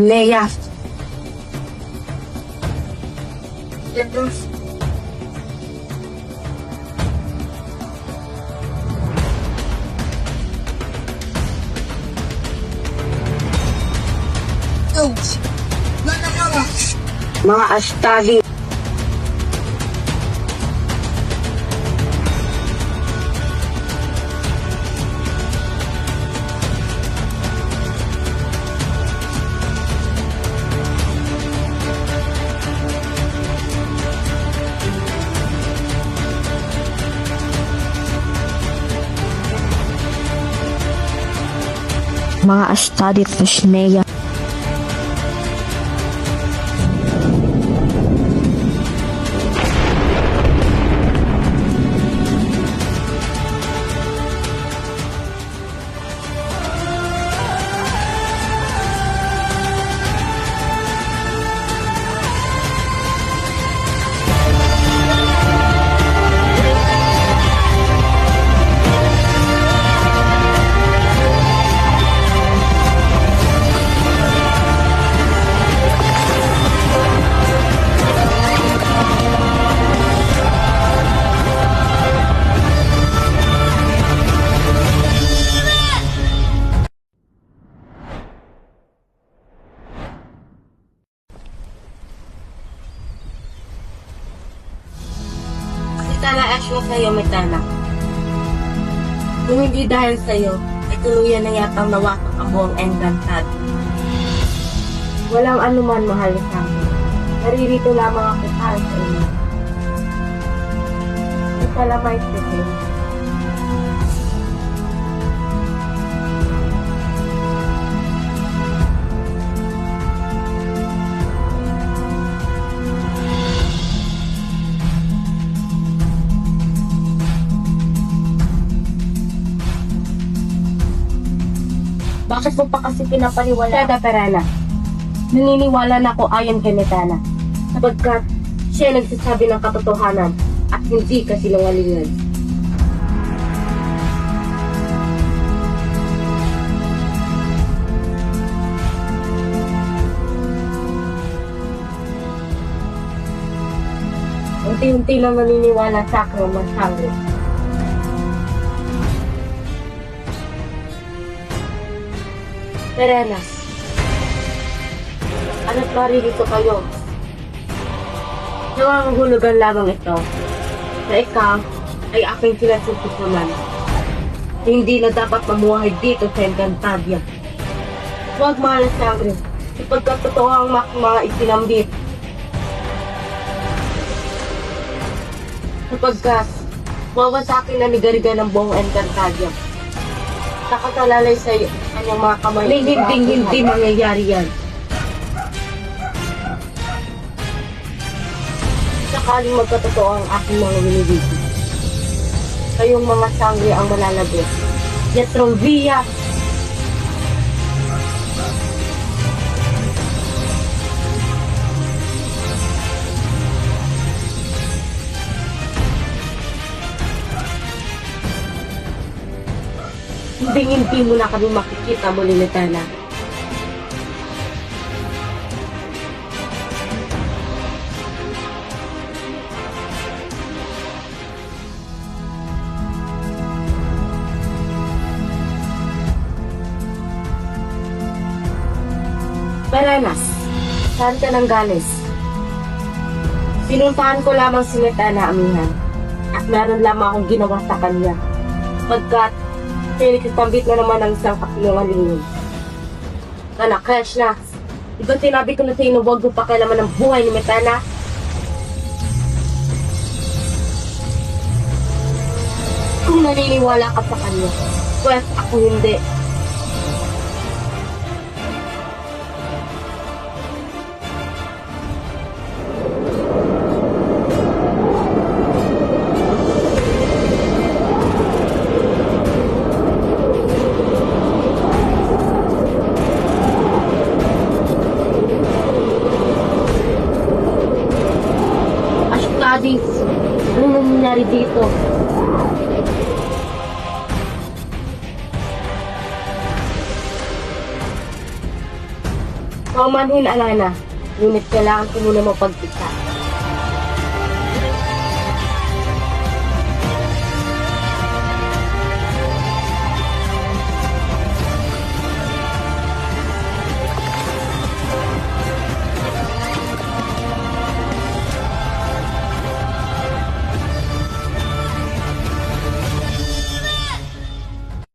Leia. Mga astagi. Mga astadi Fishneya. Metana asyo sa'yo, Metana. Kung hindi dahil sa'yo, ay tuluyan na yatang nawasak ang buong Encantado. Walang anuman mahal sa akin. Naririto lamang ako para sa inyo. Ikalamay sa'yo. Bakit mo pa kasi pinapaniwala? Kada Perana, naniniwala na ako ayon kay Metana, sapagkat siya nagsasabi ng katotohanan at hindi kasinungalingan. Unti-unti lang naniniwala sa akin ang masangre. Perena, ano't maririto kayo? Nangangahulugan lamang ito na ikaw ay aking kinasusukunan. Hindi na dapat mamuhay dito sa Encantadia. Huwag mahal na sangre, sapagkat totoo ang mga isinambit. Sapagkat wawasakin na nigariga ng buong Encantadia. Nakasalalay sa kanyang mga kamay. Hindi mangyayari yan. Sakaling magkatotoo ang aking mga winibigay. Kayong mga sangre ang malalabot. Yetrolvia! Hindi mo na kami makikita muli, Metana. Perenas, saan ka nang galis? Pinuntahan ko lamang si Metana, amihan, at meron lamang akong ginawa sa kanya. Pagkat pinagkitambit na naman ang isang kasinungalingan. Anak, crash na. Diba sinabi ko na sa inyo, huwag mo pakialaman ng buhay ni Metana? Kung naniniwala ka sa kanya, pues ako hindi. Ano nangyari dito? Paumanhin, Alana. Ngunit kailangan ko muna mapagpita.